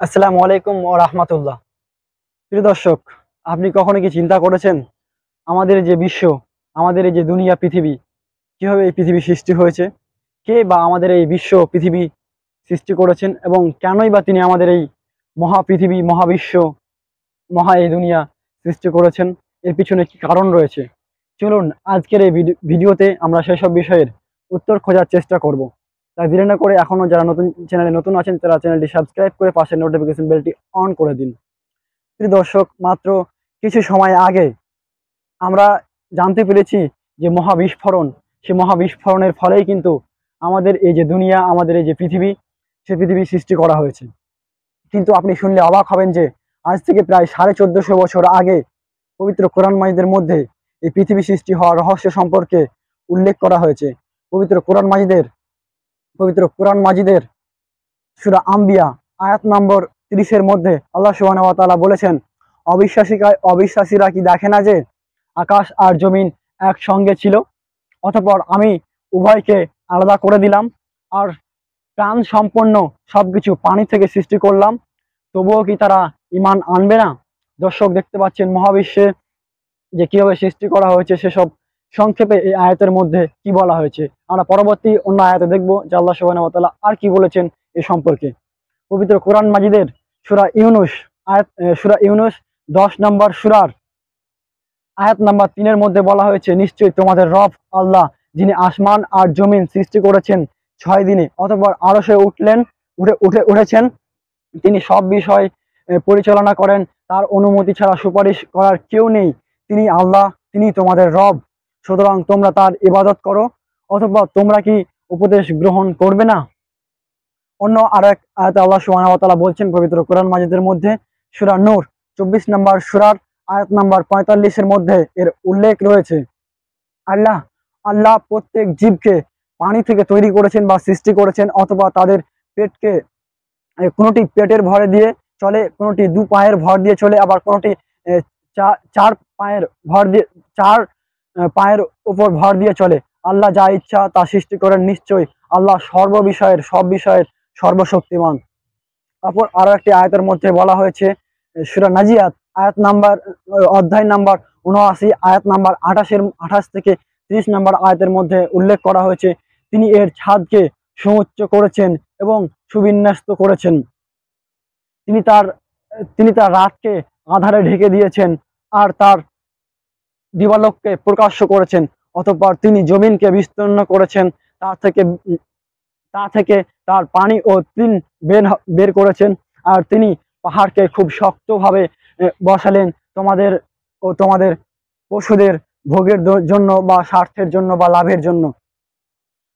আসসালামু আলাইকুম ও রাহমাতুল্লাহ। প্রিয় দর্শক, আপনি কখনো কি চিন্তা করেছেন আমাদের এই যে বিশ্ব, আমাদের এই যে দুনিয়া পৃথিবী, কিভাবে এই পৃথিবী সৃষ্টি হয়েছে? কে বা আমাদের এই বিশ্ব পৃথিবী সৃষ্টি করেছেন এবং কেনই বা তিনি আমাদের এই মহাপৃথিবী, মহাবিশ্ব, মহা এই দুনিয়া সৃষ্টি করেছেন? এর পিছনে কি কারণ রয়েছে? চলুন আজকের এই ভিডিওতে আমরা সেসব বিষয়ের উত্তর খোঁজার চেষ্টা করব। তাই দেরি না করে এখনো যারা চ্যানেলে নতুন আছেন তারা চ্যানেলটি সাবস্ক্রাইব করে পাশের নোটিফিকেশন বেলটি অন করে দিন। প্রিয় দর্শক, মাত্র কিছু সময় আগে আমরা জানতে পেরেছি যে মহাবিস্ফোরণ, সে মহাবিস্ফোরণের ফলেই কিন্তু আমাদের এই যে দুনিয়া, আমাদের এই যে পৃথিবী, সে পৃথিবী সৃষ্টি করা হয়েছে। কিন্তু আপনি শুনলে অবাক হবেন যে আজ থেকে প্রায় 1450 বছর আগে পবিত্র কোরআন মাজিদের মধ্যে এই পৃথিবী সৃষ্টি হওয়ার রহস্য সম্পর্কে উল্লেখ করা হয়েছে। পবিত্র কোরআন মাজিদের সূরা আম্বিয়া আয়াত নম্বর 30-এর মধ্যে আল্লাহ সুবহানাহু ওয়া তাআলা বলেছেন, অবিশ্বাসীরা কি দেখে না যে আকাশ আর জমিন একসঙ্গে ছিল, অতঃপর আমি উভয়কে আলাদা করে দিলাম আর প্রাণ সম্পন্ন সবকিছু পানি থেকে সৃষ্টি করলাম, তবুও কি তারা ঈমান আনবে না? দর্শক, দেখতে পাচ্ছেন মহাবিশ্বে যে কিভাবে সৃষ্টি করা হয়েছে সেসব সংক্ষেপে এই আয়াতের মধ্যে কি বলা হয়েছে। আমরা পরবর্তী অন্য আয়াতে দেখব যে আল্লাহ সুবহানাহু ওয়া তাআলা আর কি বলেছেন এ সম্পর্কে। পবিত্র কোরআন মাজিদের সূরা ইউনূস 10 নম্বর সূরার আয়াত নাম্বার 3-এর মধ্যে বলা হয়েছে, নিশ্চয়ই তোমাদের রব আল্লাহ, যিনি আসমান আর জমিন সৃষ্টি করেছেন 6 দিনে, অতঃপর আরশে উঠেছেন। তিনি সব বিষয় পরিচালনা করেন, তার অনুমতি ছাড়া সুপারিশ করার কেউ নেই। তিনি আল্লাহ, তিনি তোমাদের রব, সুতরাং তোমরা তার ইবাদত করো। অথবা তোমরা কি উপদেশ গ্রহণ করবে না? অন্য আরেক আয়াতে আল্লাহ সুবহানাহু ওয়া তাআলা বলছেন পবিত্র কোরআন মাজিদের মধ্যে সূরা নূর 24 নম্বর সূরার আয়াত নাম্বার 45-এর মধ্যে এর উল্লেখ রয়েছে, আল্লাহ আল্লাহ প্রত্যেক জীবকে পানি থেকে তৈরি করেছেন বা সৃষ্টি করেছেন, অথবা তাদের পেটকে কোনোটি পেটের ভরে দিয়ে চলে, কোনোটি 2 পায়ের ভর দিয়ে চলে, আবার কোনোটি চার পায়ের ভর দিয়ে পায়ের উপর ভর দিয়ে চলে। আল্লাহ যা ইচ্ছা তা সৃষ্টি করেন, নিশ্চয়ই আল্লাহ সব বিষয়ের সর্বশক্তিমান। তারপর আরো একটি আয়াতের মধ্যে বলা হয়েছে সূরা নাজিয়াত অধ্যায় নাম্বার 79 আয়াত নাম্বার 28 থেকে 30 নম্বর আয়াতের মধ্যে উল্লেখ করা হয়েছে, তিনি এর ছাদকে সুউচ্চ করেছেন এবং সুবিন্যস্ত করেছেন। তিনি তার রাতকে আঁধারে ঢেকে দিয়েছেন আর তার দিবালোককে প্রকাশ্য করেছেন। অতঃপর তিনি জমিনকে বিস্তীর্ণ করেছেন, তা থেকে তার পানি ও তৃণ বের করেছেন। আর তিনি পাহাড়কে খুব শক্তভাবে বসালেন তোমাদের পশুদের ভোগের জন্য বা স্বার্থের জন্য বা লাভের জন্য।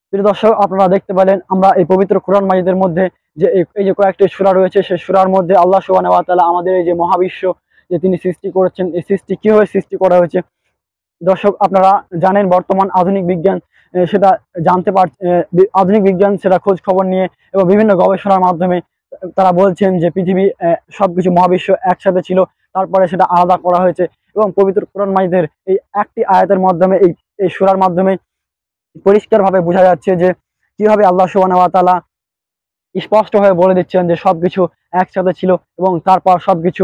প্রিয় দর্শক, আপনারা দেখতে পেলেন আমরা এই পবিত্র কোরআন মাজিদের মধ্যে যে এই যে কয়েকটি সূরা রয়েছে, সেই সূরার মধ্যে আল্লাহ সুবহানাহু ওয়া তাআলা আমাদের এই যে মহাবিশ্ব যে তিনি সৃষ্টি করেছেন, এই সৃষ্টি কিভাবে সৃষ্টি করা হয়েছে। দর্শক, আপনারা জানেন বর্তমান আধুনিক বিজ্ঞান সেটা আধুনিক বিজ্ঞান সেটা খোঁজ খবর নিয়ে এবং বিভিন্ন গবেষণার মাধ্যমে তারা বলছেন যে পৃথিবী সবকিছু মহাবিশ্ব একসাথে ছিল, তারপরে সেটা আলাদা করা হয়েছে। এবং পবিত্র কোরআন মাজিদের এই একটি আয়াতের মাধ্যমে, এই সূরার মাধ্যমে পরিষ্কারভাবে বোঝা যাচ্ছে যে কিভাবে আল্লাহ সুবহানাহু ওয়া তাআলা স্পষ্টভাবে বলে দিচ্ছেন যে সবকিছু একসাথে ছিল এবং তারপর সবকিছু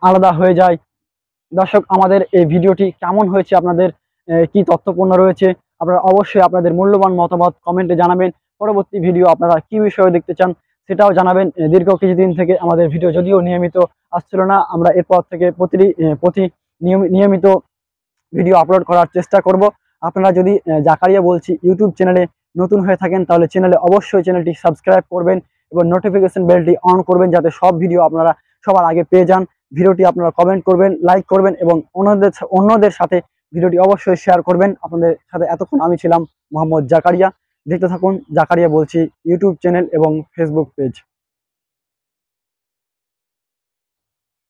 আলাদা হয়ে যায়। দর্শক, আমাদের এই ভিডিওটি কেমন হয়েছে, আপনাদের কি তথ্যপূর্ণ রয়েছে, আপনারা অবশ্যই আপনাদের মূল্যবান মতামত কমেন্টে জানাবেন। পরবর্তী ভিডিও আপনারা কি বিষয়ে দেখতে চান সেটাও জানাবেন। দীর্ঘ কিছুদিন থেকে আমাদের ভিডিও যদিও নিয়মিত আসছিল না, আমরা এরপর থেকে নিয়মিত ভিডিও আপলোড করার চেষ্টা করব। আপনারা যদি জাকারিয়া বলছি ইউটিউব চ্যানেলে নতুন হয়ে থাকেন তাহলে অবশ্যই চ্যানেলটি সাবস্ক্রাইব করবেন এবং নোটিফিকেশন বেলটি অন করবেন, যাতে সব ভিডিও আপনারা সবার আগে পেয়ে যান। ভিডিওটি আপনারা কমেন্ট করবেন, লাইক করবেন এবং অন্যদের সাথে ভিডিওটি অবশ্যই শেয়ার করবেন। আপনাদের সাথে এতক্ষণ আমি ছিলাম মোহাম্মদ জাকারিয়া। দেখতে থাকুন জাকারিয়া বলছি ইউটিউব চ্যানেল এবং ফেসবুক পেজ।